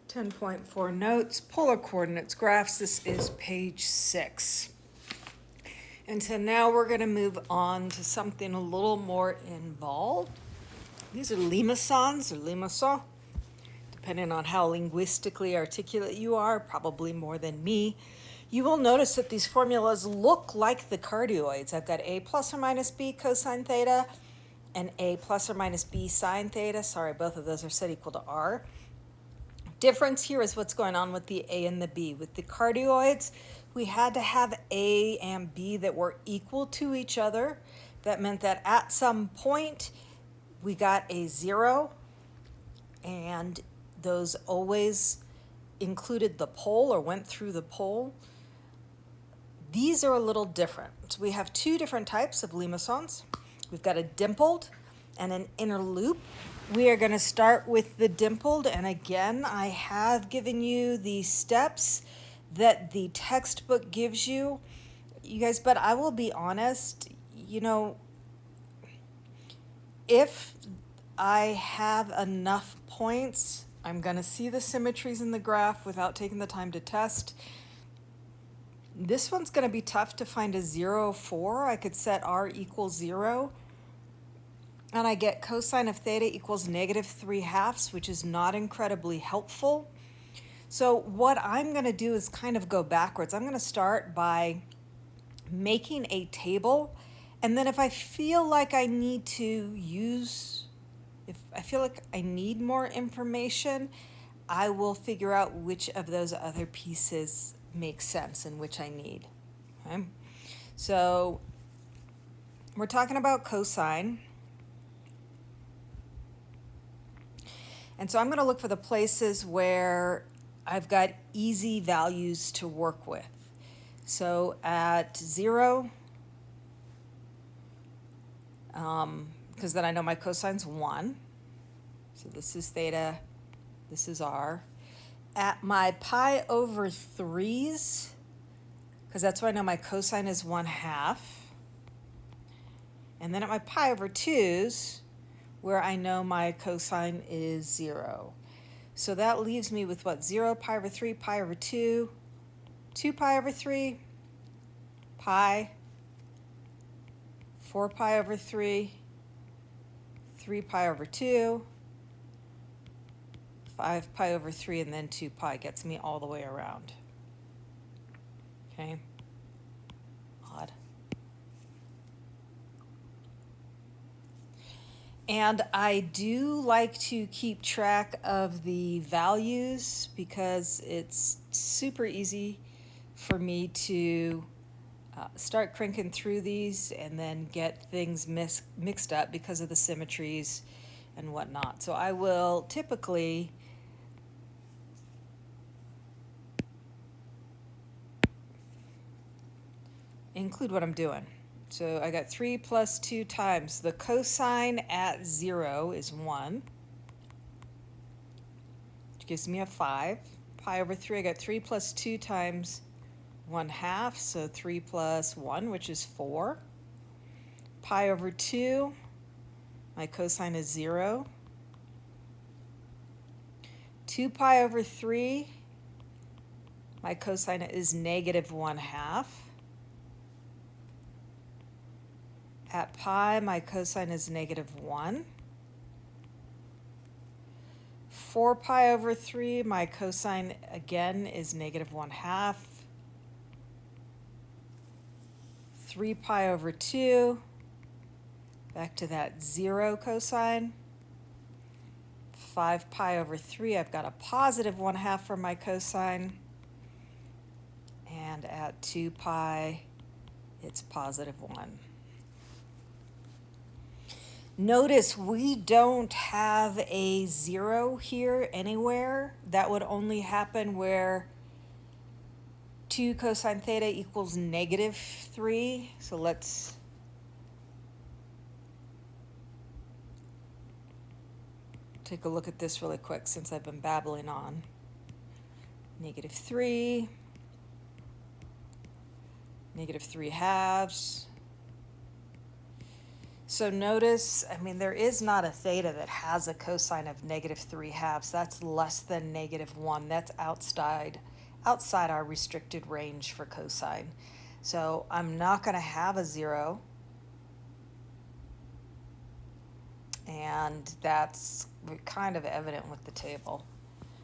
10.4 notes, polar coordinates graphs. This is page 6. And so now we're going to move on to something a little more involved. These are limacons or limaçon, depending on how linguistically articulate you are, probably more than me. You will notice that these formulas look like the cardioids. I've got a plus or minus b cosine theta and a plus or minus b sine theta. Sorry, both of those are set equal to r. Difference here is what's going on with the a and the b. With the cardioids, we had to have a and b that were equal to each other. That meant that at some point we got a 0, and those always included the pole or went through the pole. These are a little different. We have two different types of limacons. We've got a dimpled and an inner loop. We are going to start with the dimpled, and again, I have given you the steps that the textbook gives you, you guys, but I will be honest, if I have enough points, I'm going to see the symmetries in the graph without taking the time to test. This one's going to be tough to find a 0, 4. I could set r equals 0. And I get cosine of theta equals -3/2, which is not incredibly helpful. So what I'm going to do is kind of go backwards. I'm going to start by making a table, and then if I feel like I need more information, I will figure out which of those other pieces make sense and which I need. Okay? So we're talking about cosine. And so I'm going to look for the places where I've got easy values to work with. So at 0, because then I know my cosine's 1. So this is theta, this is r. At my pi over 3's, because that's where I know my cosine is 1/2. And then at my pi over 2's, where I know my cosine is 0. So that leaves me with what? 0, pi over 3, pi over 2, 2 pi over 3, pi, 4 pi over 3, 3 pi over 2, 5 pi over 3, and then 2 pi gets me all the way around. Okay? Odd. And I do like to keep track of the values because it's super easy for me to start cranking through these and then get things mixed up because of the symmetries and whatnot. So I will typically include what I'm doing. So I got 3 plus 2 times. The cosine at 0 is 1, which gives me a 5. Pi over 3, I got 3 plus 2 times 1/2, so 3 plus 1, which is 4. Pi over 2, my cosine is 0. 2 pi over 3, my cosine is -1/2. At pi, my cosine is -1. 4 pi over 3, my cosine again is -1/2. 3 pi over 2, back to that 0 cosine. 5 pi over 3, I've got a +1/2 for my cosine. And at 2 pi, it's +1. Notice we don't have a 0 here anywhere. That would only happen where 2 cosine theta equals -3. So let's take a look at this really quick since I've been babbling on. -3, -3/2. So notice, I mean, there is not a theta that has a cosine of -3/2. That's less than -1. That's outside our restricted range for cosine. So I'm not going to have a 0. And that's kind of evident with the table.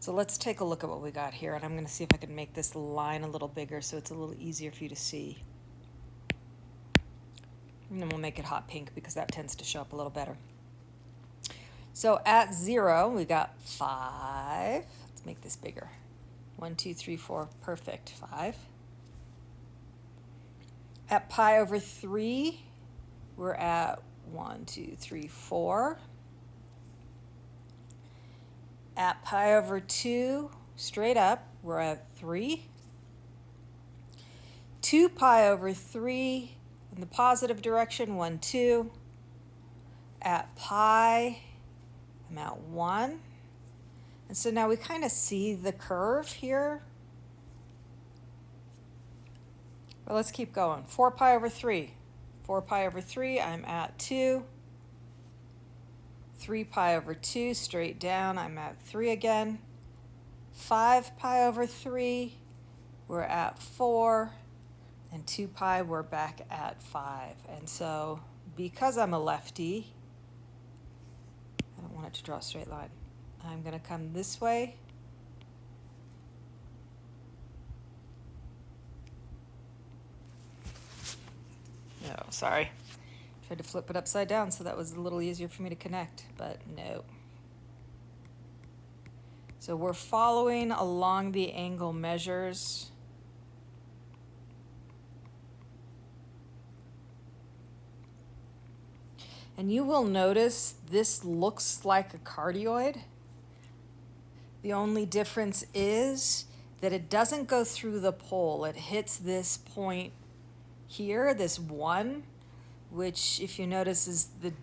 So let's take a look at what we got here, and I'm going to see if I can make this line a little bigger so it's a little easier for you to see. And then we'll make it hot pink because that tends to show up a little better. So at 0, we got 5. Let's make this bigger. 1, 2, 3, 4, perfect, 5. At pi over 3, we're at 1, 2, 3, 4. At pi over 2, straight up, we're at 3. 2 pi over 3 in the positive direction, 1, 2. At pi, I'm at 1. And so now we kind of see the curve here. Well, let's keep going. 4 pi over 3. 4 pi over 3, I'm at 2. 3 pi over 2, straight down, I'm at 3 again. 5 pi over 3, we're at 4. And 2 pi, we're back at 5. And so, because I'm a lefty, I don't want it to draw a straight line. I'm going to come this way. No, sorry. Tried to flip it upside down so that was a little easier for me to connect, but no. So we're following along the angle measures. And you will notice this looks like a cardioid. The only difference is that it doesn't go through the pole. It hits this point here, this 1, which if you notice is the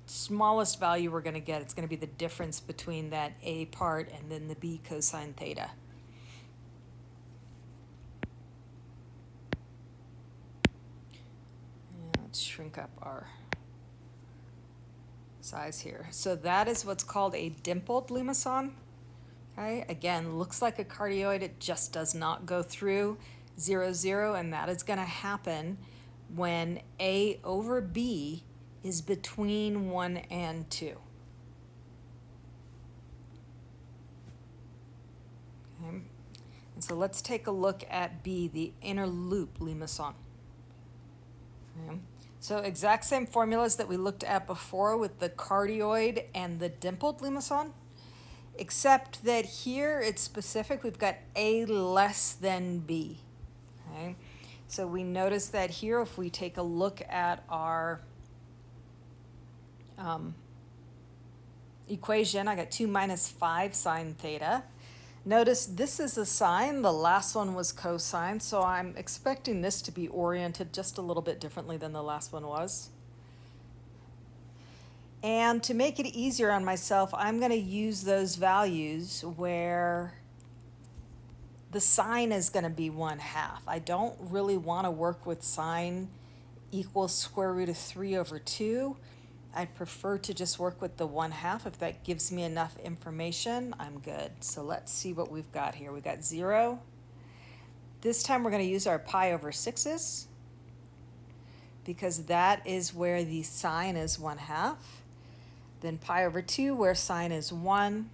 smallest value we're going to get. It's going to be the difference between that A part and then the B cosine theta. And let's shrink up our size here. So that is what's called a dimpled limacon. Okay, again, looks like a cardioid. It just does not go through 0, 0, and that is going to happen when A over B is between 1 and 2. Okay. And so let's take a look at B, the inner loop limacon. Okay. So exact same formulas that we looked at before with the cardioid and the dimpled limacon, except that here it's specific. We've got A less than B. Okay. So we notice that here, if we take a look at our equation, I got 2 minus 5 sine theta. Notice this is a sine, the last one was cosine, so I'm expecting this to be oriented just a little bit differently than the last one was. And to make it easier on myself, I'm going to use those values where the sine is going to be 1/2. I don't really want to work with sine equals square root of 3 over 2. I prefer to just work with the 1/2. If that gives me enough information, I'm good. So let's see what we've got here. We've got 0. This time we're going to use our pi over 6's because that is where the sine is 1/2. Then pi over 2 where sine is 1.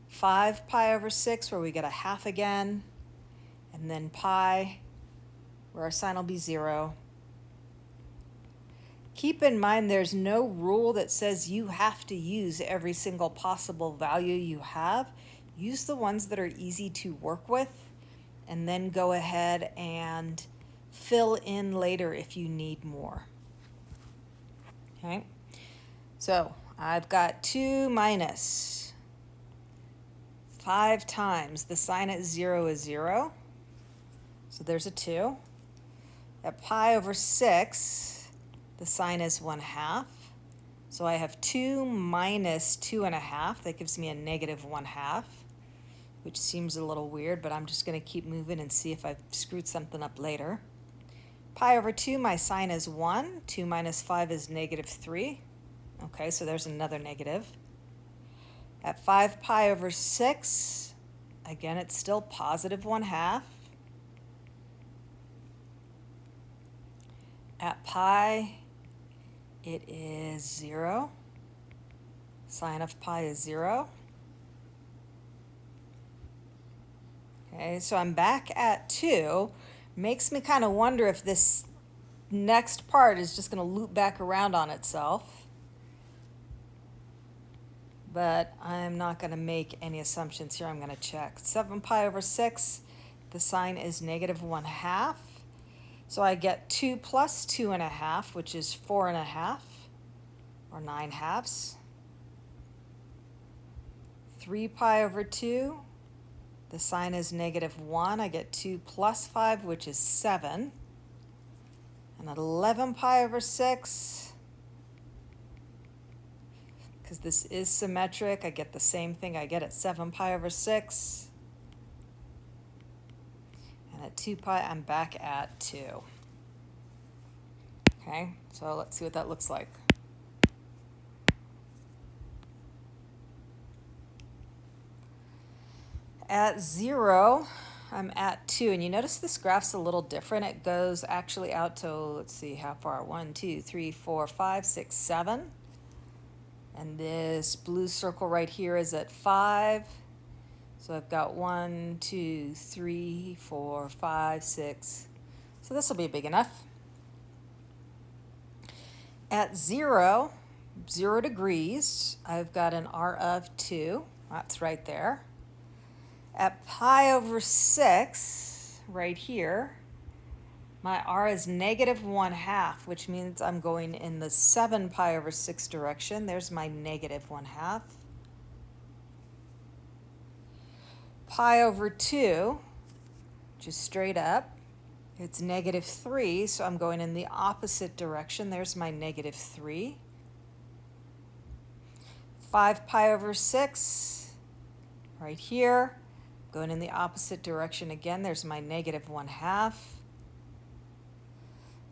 5 pi over 6 where we get a 1/2 again. And then pi where our sine will be 0. Keep in mind there's no rule that says you have to use every single possible value you have. Use the ones that are easy to work with and then go ahead and fill in later if you need more. Okay, so I've got 2 minus 5 times the sine at 0 is 0. So there's a 2. At pi over 6, the sine is 1/2. So I have 2 minus 2.5. That gives me a negative 1/2, which seems a little weird, but I'm just going to keep moving and see if I've screwed something up later. Pi over 2, my sign is 1. 2 minus 5 is negative 3. Okay, so there's another negative. At 5 pi over 6, again, it's still positive 1/2. At pi, it is 0. Sine of pi is 0. Okay, so I'm back at 2. Makes me kind of wonder if this next part is just going to loop back around on itself. But I'm not going to make any assumptions here. I'm going to check. 7 pi over 6, the sign is negative 1/2. So I get 2 plus 2.5, which is 4.5, or 9/2. 3 pi over 2, the sign is negative 1. I get 2 plus 5, which is 7. And 11 pi over 6, because this is symmetric, I get the same thing I get at 7 pi over 6. And at 2 pi, I'm back at 2. Okay, so let's see what that looks like. At 0, I'm at 2, and you notice this graph's a little different. It goes actually out to, let's see, how far? 1, 2, 3, 4, 5, 6, 7. And this blue circle right here is at 5. So I've got 1, 2, 3, 4, 5, 6. So this will be big enough. At 0, 0 degrees, I've got an R of 2. That's right there. At pi over 6, right here, my R is negative 1/2, which means I'm going in the 7 pi over 6 direction. There's my negative 1/2. Pi over 2, just straight up, it's negative 3, so I'm going in the opposite direction. There's my negative 3. 5 pi over 6, right here, going in the opposite direction again. There's my negative 1/2.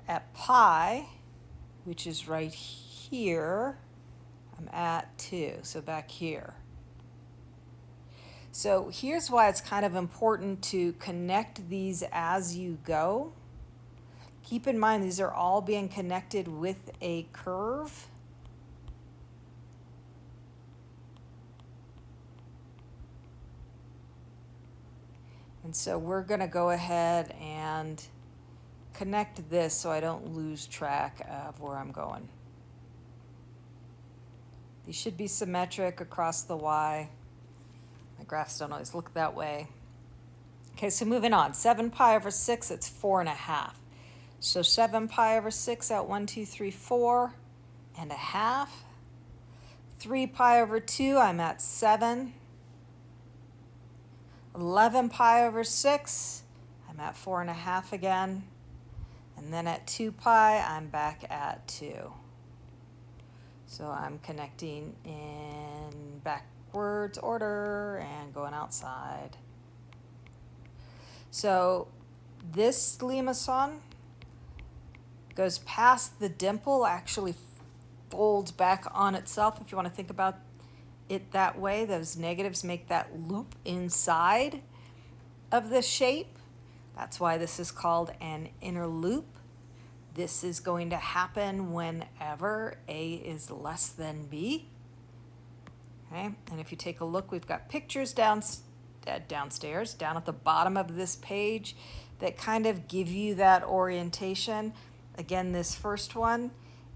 At pi, which is right here, I'm at 2, so back here. So here's why it's kind of important to connect these as you go. Keep in mind these are all being connected with a curve. And so we're going to go ahead and connect this so I don't lose track of where I'm going. These should be symmetric across the Y. My graphs don't always look that way. Okay, so moving on. 7 pi over 6, it's 4.5. So 7 pi over 6 at 1, 2, 3, 4.5. 3 pi over 2, I'm at 7. 11 pi over 6, I'm at 4.5 again. And then at 2 pi, I'm back at 2. So I'm connecting in backwards order and going outside. So this limacon goes past the dimple, actually folds back on itself, if you want to think about it that way. Those negatives make that loop inside of the shape. That's why this is called an inner loop. This is going to happen whenever A is less than B. Okay, and if you take a look, we've got pictures downstairs, down at the bottom of this page, that kind of give you that orientation. Again, this first one,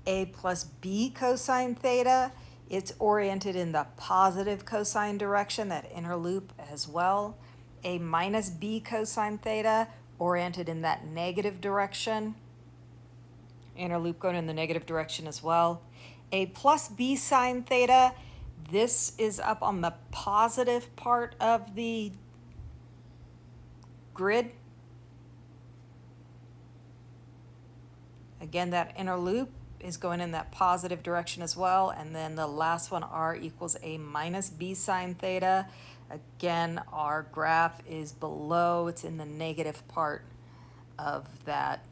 A plus B cosine theta, it's oriented in the positive cosine direction, that inner loop as well. A minus B cosine theta, oriented in that negative direction. Inner loop going in the negative direction as well. A plus B sine theta, this is up on the positive part of the grid. Again, that inner loop is going in that positive direction as well. And then the last one, R equals A minus B sine theta. Again, our graph is below, it's in the negative part of that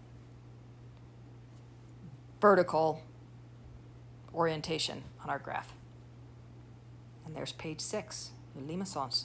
vertical orientation on our graph. And there's page 6, limaçons.